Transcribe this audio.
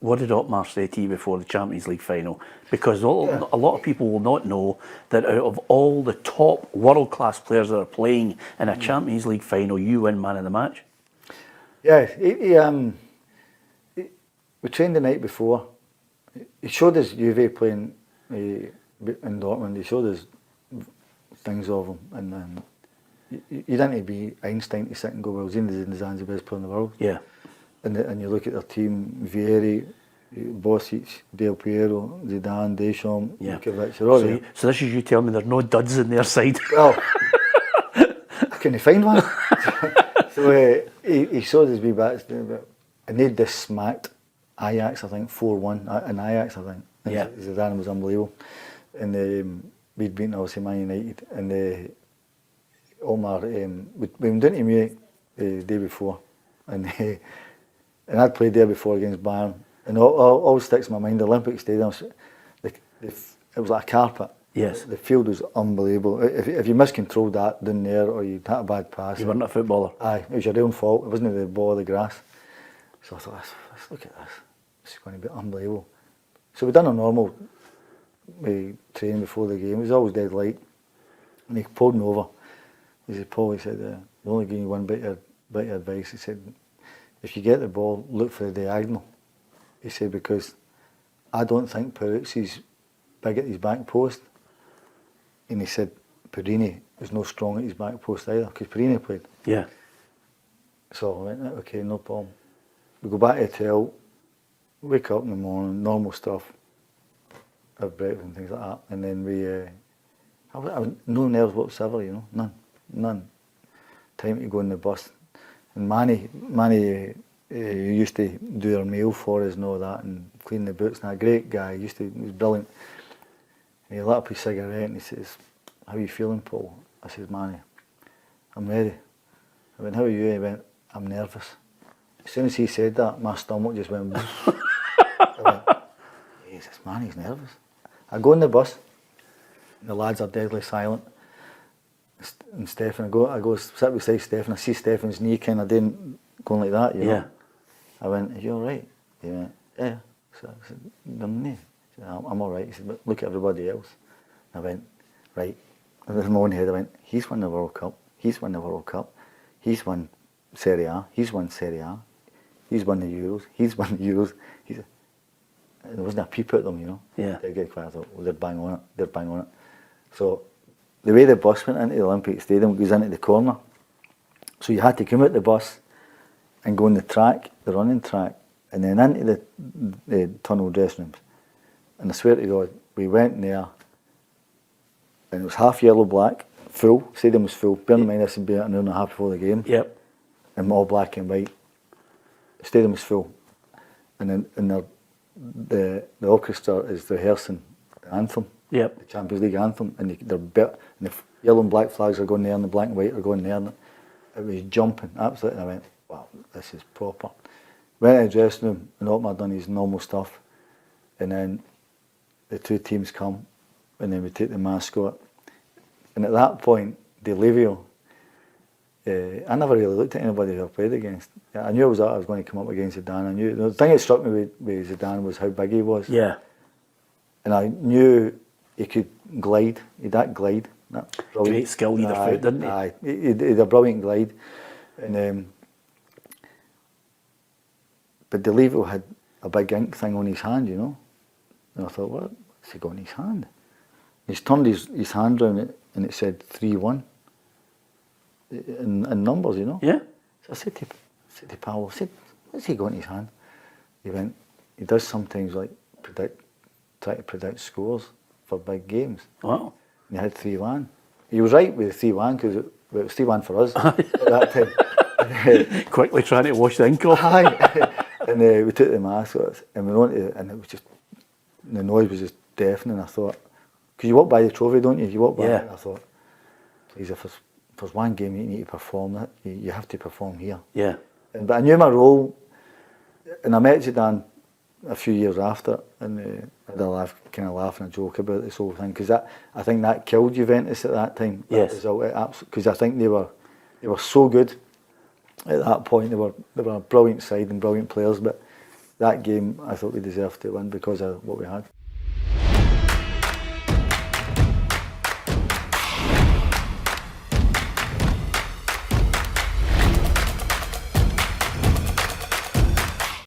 What did Otmar say to you before the Champions League final? Because a lot of people will not know that out of all the top world-class players that are playing in a Champions League final, you win man of the match. Yeah, we trained the night before. He showed us Juve playing in Dortmund. He showed us things of him, and you didn't need to be Einstein to sit and go, well, Zinedine Zidane's the best player in the world. Yeah. And you look at their team: Vieri, Bosic, Del Piero, Zidane, Deschamps, Vukovic. So this is you telling me there's no duds in their side? Well, I couldn't find one. So he showed us wee bits, and they just smacked Ajax, I think 4-1 in Ajax, I think. And Zidane was unbelievable, and we'd beaten obviously Man United, and Omar, we went down to Munich the day before, and I'd played there before against Bayern, and all sticks in my mind. The Olympic Stadium, it was like a carpet. Yes. The field was unbelievable. If you miscontrolled that down there, or you had a bad pass, You weren't a footballer. Aye, it was your own fault. It wasn't the ball or the grass. So I thought, let's look at this. This is going to be unbelievable. So we done a normal training before the game. It was always dead light, and he pulled me over. He said, Paul, he said, the only giving you one bit of advice. He said, if you get the ball, look for the diagonal. He said, because I don't think Perucci's big at his back post. And he said, Perini was no strong at his back post either, because Perini played. Yeah. So I went, okay, no problem. We go back to the hotel, wake up in the morning, normal stuff, have breakfast and things like that. And then I was no nerves whatsoever, you know, none. Time to go on the bus. And Manny used to do our meal for us and all that, and clean the boots, and a great guy, he was brilliant. And he lit up his cigarette and he says, how are you feeling, Paul? I says, Manny, I'm ready. I went, how are you? He went, I'm nervous. As soon as he said that, my stomach just went, I went, Jesus, Manny's nervous. I go on the bus, the lads are deadly silent. And Stefan, I go sit beside Stefan, I see Stefan's knee kind of going like that, you know. I went, are you alright? He went, yeah. So I said, knee. He said, I'm alright. He said, but look at everybody else. I went, right. And in my own head I went, he's won the World Cup, he's won the World Cup, he's won Serie A, he's won Serie A, he's won the Euros, he's won the Euros. There wasn't a peep at them, you know. Yeah. They get quiet. I thought, well, they're bang on it. So the way the bus went into the Olympic Stadium goes into the corner. So you had to come out the bus and go on the track, the running track, and then into the tunnel dressing rooms. And I swear to God, we went in there, and it was half yellow, black, full. Stadium was full. Bear in mind, this would be an hour and a half before the game. Yep. And all black and white. The stadium was full. And then the orchestra is rehearsing the anthem. Yep. The Champions League anthem, and the yellow and black flags are going there, and the black and white are going there. And it was jumping, absolutely. And I went, wow, this is proper. Went to the dressing room, and Otmar done his normal stuff, and then the two teams come, and then we take the mascot. And at that point, Livio, I never really looked at anybody who I played against. I knew I was going to come up against Zidane. I knew the thing that struck me with Zidane was how big he was. Yeah. And I knew he could glide. He had that glide. That great skill either foot, didn't he? Aye, he had a brilliant glide. And but Livio had a big ink thing on his hand, you know. And I thought, what's he got on his hand? He's turned his hand round and it said 3-1 in numbers, you know. Yeah. So I said to Paolo, what's he got in his hand? He went, he does sometimes like try to predict scores for big games. Wow. And he had 3-1. He was right with the 3-1 because it was 3-1 for us at that time. Quickly trying to wash the ink off. Aye. And we took the mask off and we went to, and it was just, the noise was just deafening. I thought, because you walk by the trophy, don't you? You walk by it, and I thought, please, if there's one game you need to perform, that you have to perform here. Yeah. But I knew my role, and I met Zidane a few years after, and I had a laugh and a joke about this whole thing, because I think that killed Juventus at that time. Yes. Because I think they were so good at that point. They were a brilliant side and brilliant players, but that game I thought we deserved to win because of what we had.